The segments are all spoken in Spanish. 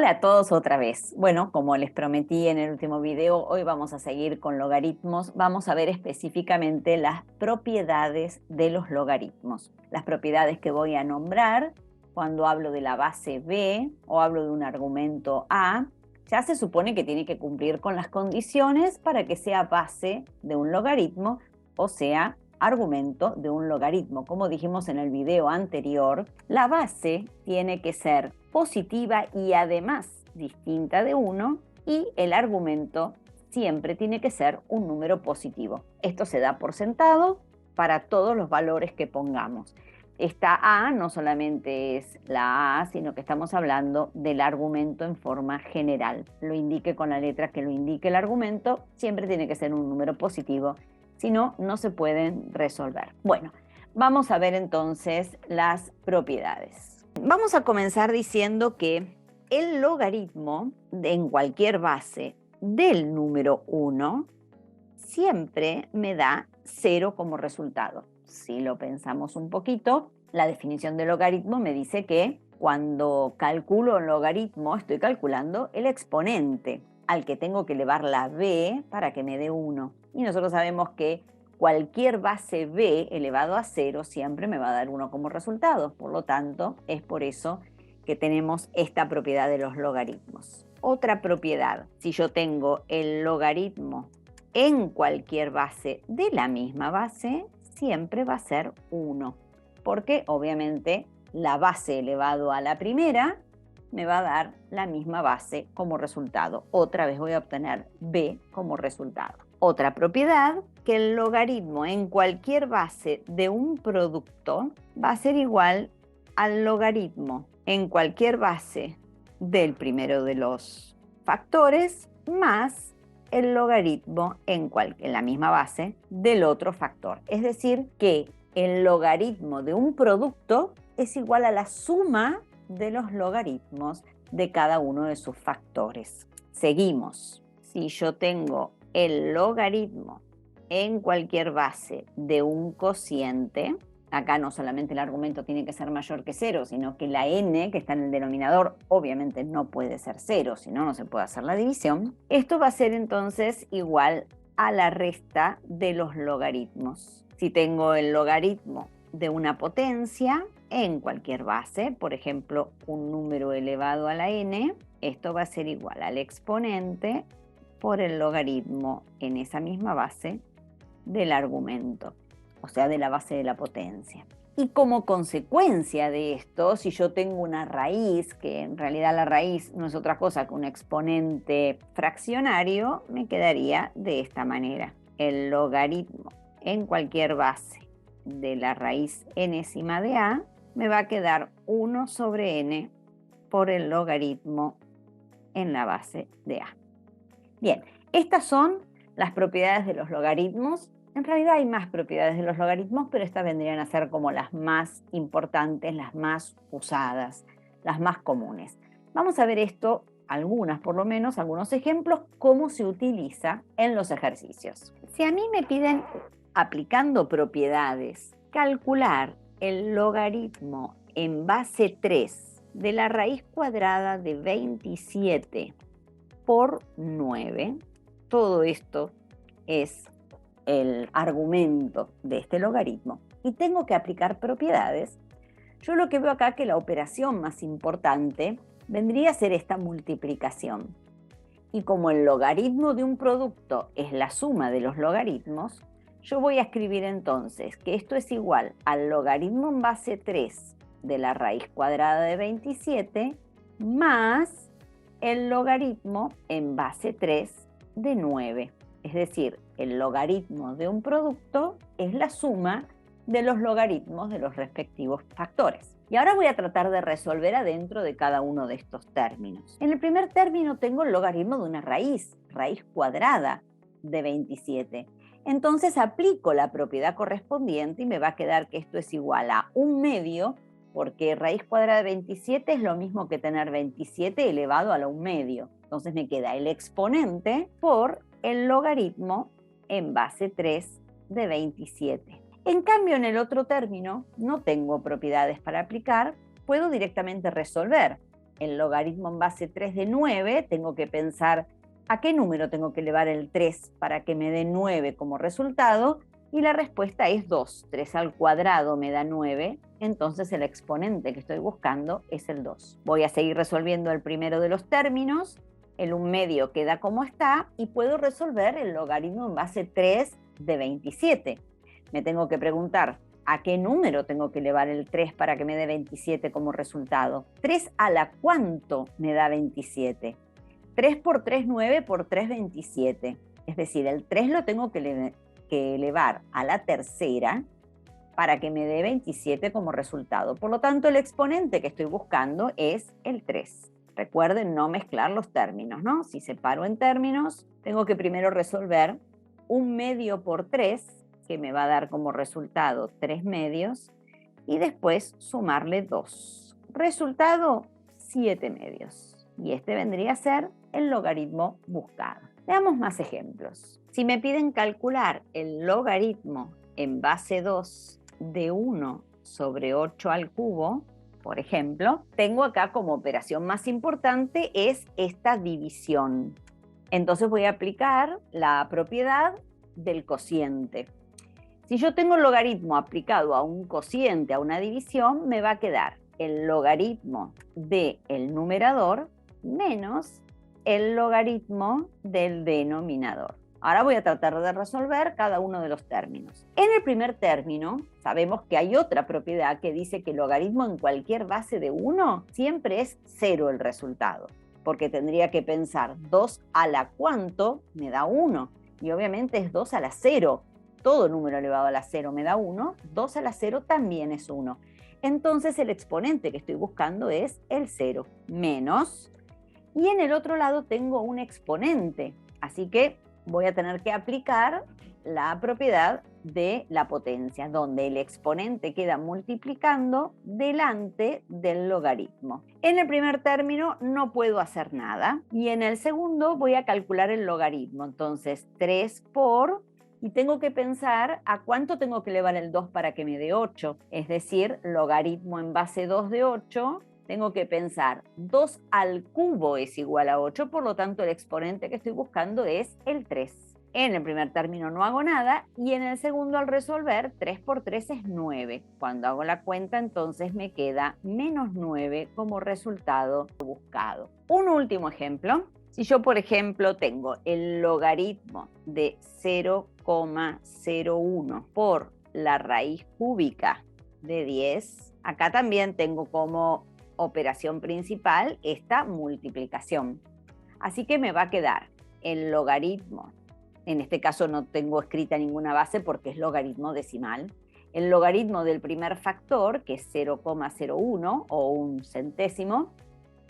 Hola a todos otra vez. Bueno, como les prometí en el último video, hoy vamos a seguir con logaritmos. Vamos a ver específicamente las propiedades de los logaritmos. Las propiedades que voy a nombrar cuando hablo de la base b o hablo de un argumento a, ya se supone que tiene que cumplir con las condiciones para que sea base de un logaritmo o sea argumento de un logaritmo. Como dijimos en el video anterior, la base tiene que ser positiva y además distinta de 1 y el argumento siempre tiene que ser un número positivo. Esto se da por sentado para todos los valores que pongamos. Esta A no solamente es la A, sino que estamos hablando del argumento en forma general. Lo indique con la letra que lo indique el argumento, siempre tiene que ser un número positivo, si no, no se pueden resolver. Bueno, vamos a ver entonces las propiedades. Vamos a comenzar diciendo que el logaritmo en cualquier base del número 1 siempre me da 0 como resultado. Si lo pensamos un poquito, la definición de logaritmo me dice que cuando calculo un logaritmo estoy calculando el exponente al que tengo que elevar la b para que me dé 1. Y nosotros sabemos que cualquier base b elevado a 0 siempre me va a dar 1 como resultado. Por lo tanto, es por eso que tenemos esta propiedad de los logaritmos. Otra propiedad, si yo tengo el logaritmo en cualquier base de la misma base, siempre va a ser 1. Porque obviamente la base elevado a la primera me va a dar la misma base como resultado. Otra vez voy a obtener b como resultado. Otra propiedad, que el logaritmo en cualquier base de un producto va a ser igual al logaritmo en cualquier base del primero de los factores más el logaritmo en la misma base del otro factor. Es decir, que el logaritmo de un producto es igual a la suma de los logaritmos de cada uno de sus factores. Seguimos. Si yo tengo el logaritmo en cualquier base de un cociente, acá no solamente el argumento tiene que ser mayor que 0, sino que la n que está en el denominador obviamente no puede ser 0, si no, no se puede hacer la división. Esto va a ser entonces igual a la resta de los logaritmos. Si tengo el logaritmo de una potencia en cualquier base, por ejemplo, un número elevado a la n, esto va a ser igual al exponente por el logaritmo en esa misma base del argumento, o sea, de la base de la potencia. Y como consecuencia de esto, si yo tengo una raíz, que en realidad la raíz no es otra cosa que un exponente fraccionario, me quedaría de esta manera. El logaritmo en cualquier base de la raíz enésima de a me va a quedar 1 sobre n por el logaritmo en la base de a. Bien, estas son las propiedades de los logaritmos. En realidad hay más propiedades de los logaritmos, pero estas vendrían a ser como las más importantes, las más usadas, las más comunes. Vamos a ver esto, algunas por lo menos, algunos ejemplos, cómo se utiliza en los ejercicios. Si a mí me piden, aplicando propiedades, calcular el logaritmo en base 3 de la raíz cuadrada de 27 por 9, todo esto es el argumento de este logaritmo y tengo que aplicar propiedades, yo lo que veo acá que la operación más importante vendría a ser esta multiplicación. Y como el logaritmo de un producto es la suma de los logaritmos, yo voy a escribir entonces que esto es igual al logaritmo en base 3 de la raíz cuadrada de 27 más el logaritmo en base 3 de 9. Es decir, el logaritmo de un producto es la suma de los logaritmos de los respectivos factores. Y ahora voy a tratar de resolver adentro de cada uno de estos términos. En el primer término tengo el logaritmo de una raíz cuadrada de 27. Entonces aplico la propiedad correspondiente y me va a quedar que esto es igual a 1/2, porque raíz cuadrada de 27 es lo mismo que tener 27 elevado a la 1/2. Entonces me queda el exponente por el logaritmo en base 3 de 27. En cambio, en el otro término no tengo propiedades para aplicar, puedo directamente resolver. el logaritmo en base 3 de 9, tengo que pensar a qué número tengo que elevar el 3 para que me dé 9 como resultado, y la respuesta es 2. 3 al cuadrado me da 9, entonces el exponente que estoy buscando es el 2. Voy a seguir resolviendo el primero de los términos, el 1/2 queda como está, y puedo resolver el logaritmo en base 3 de 27. Me tengo que preguntar, ¿a qué número tengo que elevar el 3 para que me dé 27 como resultado? ¿3 a la cuánto me da 27? 3 por 3, 9, por 3, 27. Es decir, el 3 lo tengo que elevar a la tercera para que me dé 27 como resultado. Por lo tanto, el exponente que estoy buscando es el 3. Recuerden no mezclar los términos, ¿no? Si separo en términos, tengo que primero resolver 1/2 por 3, que me va a dar como resultado 3/2, y después sumarle 2. Resultado, 7/2. Y este vendría a ser el logaritmo buscado. Veamos más ejemplos. Si me piden calcular el logaritmo en base 2 de 1 sobre 8 al cubo, por ejemplo, tengo acá como operación más importante es esta división. Entonces voy a aplicar la propiedad del cociente. Si yo tengo el logaritmo aplicado a un cociente, a una división, me va a quedar el logaritmo del numerador menos el logaritmo del denominador. Ahora voy a tratar de resolver cada uno de los términos. En el primer término, sabemos que hay otra propiedad que dice que el logaritmo en cualquier base de 1 siempre es 0 el resultado, porque tendría que pensar 2 a la cuánto me da 1, y obviamente es 2 a la 0. Todo número elevado a la 0 me da 1, 2 a la 0 también es 1. Entonces el exponente que estoy buscando es el 0 menos, y en el otro lado tengo un exponente, así que voy a tener que aplicar la propiedad de la potencia, donde el exponente queda multiplicando delante del logaritmo. En el primer término no puedo hacer nada, y en el segundo voy a calcular el logaritmo. Entonces 3 por, y tengo que pensar a cuánto tengo que elevar el 2 para que me dé 8, es decir, logaritmo en base 2 de 8, tengo que pensar 2 al cubo es igual a 8, por lo tanto el exponente que estoy buscando es el 3. En el primer término no hago nada, y en el segundo al resolver 3 por 3 es 9. Cuando hago la cuenta entonces me queda menos 9 como resultado buscado. Un último ejemplo. Si yo, por ejemplo, tengo el logaritmo de 0,01 por la raíz cúbica de 10, acá también tengo como operación principal esta multiplicación. Así que me va a quedar el logaritmo, en este caso no tengo escrita ninguna base porque es logaritmo decimal, el logaritmo del primer factor, que es 0,01 o un centésimo,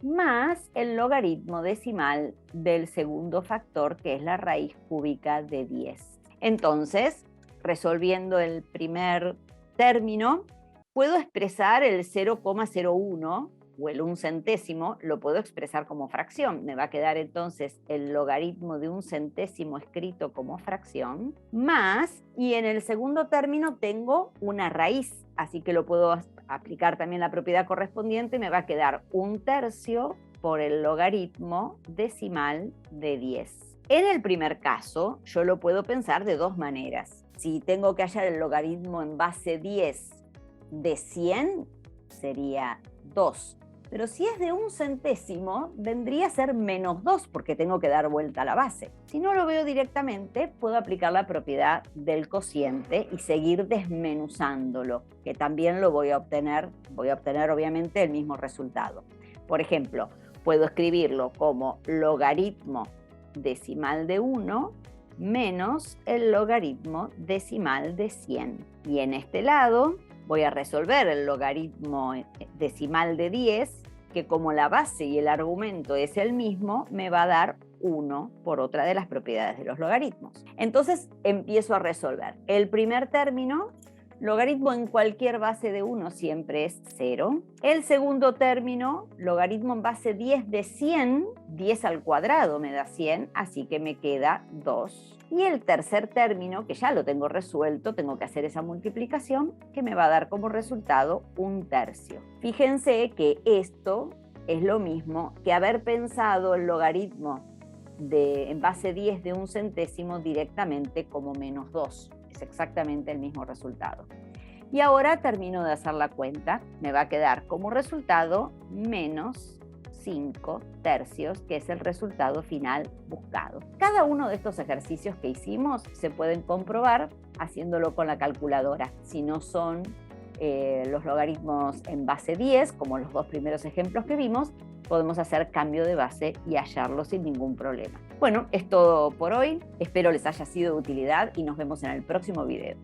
más el logaritmo decimal del segundo factor, que es la raíz cúbica de 10. Entonces, resolviendo el primer término, puedo expresar el 0,01 o el un centésimo, lo puedo expresar como fracción. Me va a quedar entonces el logaritmo de un centésimo escrito como fracción, más, y en el segundo término tengo una raíz, así que lo puedo aplicar también la propiedad correspondiente, me va a quedar 1/3 por el logaritmo decimal de 10. En el primer caso, yo lo puedo pensar de dos maneras. Si tengo que hallar el logaritmo en base 10 de 100, sería 2. Pero si es de un centésimo, vendría a ser menos 2 porque tengo que dar vuelta a la base. Si no lo veo directamente, puedo aplicar la propiedad del cociente y seguir desmenuzándolo, que también lo voy a obtener obviamente el mismo resultado. Por ejemplo, puedo escribirlo como logaritmo decimal de 1 menos el logaritmo decimal de 100. Y en este lado voy a resolver el logaritmo decimal de 10, que como la base y el argumento es el mismo, me va a dar 1 por otra de las propiedades de los logaritmos. Entonces empiezo a resolver. El primer término, logaritmo en cualquier base de 1 siempre es 0. El segundo término, logaritmo en base 10 de 100, 10 al cuadrado me da 100, así que me queda 2. Y el tercer término, que ya lo tengo resuelto, tengo que hacer esa multiplicación, que me va a dar como resultado 1/3. Fíjense que esto es lo mismo que haber pensado el logaritmo en base 10 de un centésimo directamente como -2. Es exactamente el mismo resultado. Y ahora termino de hacer la cuenta. Me va a quedar como resultado menos 5 tercios, que es el resultado final buscado. Cada uno de estos ejercicios que hicimos se pueden comprobar haciéndolo con la calculadora. Si no son los logaritmos en base 10, como los dos primeros ejemplos que vimos, podemos hacer cambio de base y hallarlo sin ningún problema. Bueno, es todo por hoy. Espero les haya sido de utilidad y nos vemos en el próximo video.